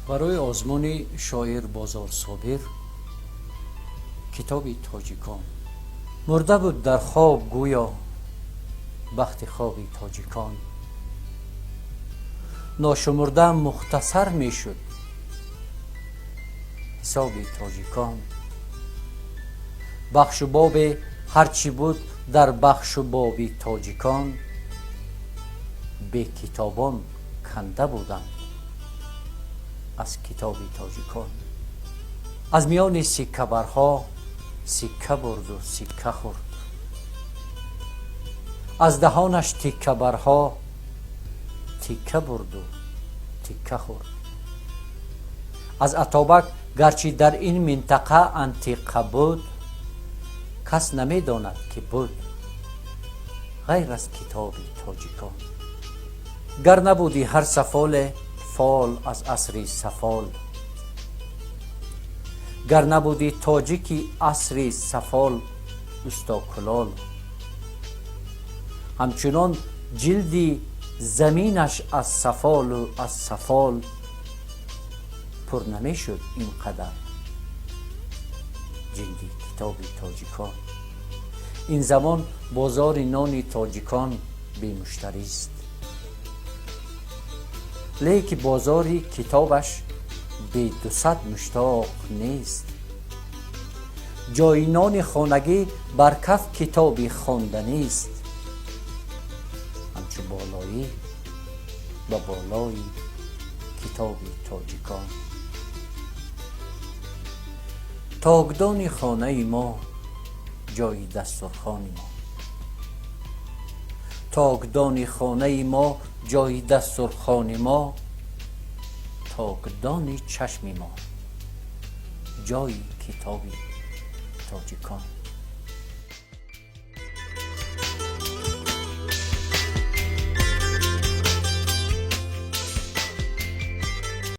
برای آزمون شاعر بازار صابر کتاب تاجیکان. مرده بود در خواب گویا بخت خواب تاجیکان، ناشمرده مختصر می شد حساب تاجیکان. بخش و باب هرچی بود در بخش و باب تاجیکان، به کتابان کنده بودند از کتاب تاجیکان. از میان سکه برها سکه برد و سکه خورد، از دهانش تکه برها تکه برد و تکه خورد. از اتابک گرچه در این منطقه انطقه بود، کس نمی داند که بود غیر از کتاب تاجیکان. گر نبودی هر سفال فال از عصر سفال، گر نبودی تاجیکی عصر سفال استا کلال، همچنان جلدی زمینش از سفال و از سفال پر نمی شد اینقدر جلدی کتاب تاجیکان. این زمان بازار نان تاجیکان بی مشتری است، لیک بازاری کتابش به 200 مشتاق نیست. جای نان خانگی بر کف کتابی خواندنی است، همچو بالایی و بالای کتاب تاجیکان. تاگدان خانه ما جای دسترخوان ما، تاگدان خانه ما جای دسترخوان ما، تاگدان چشم ما جای کتاب تاجیکان.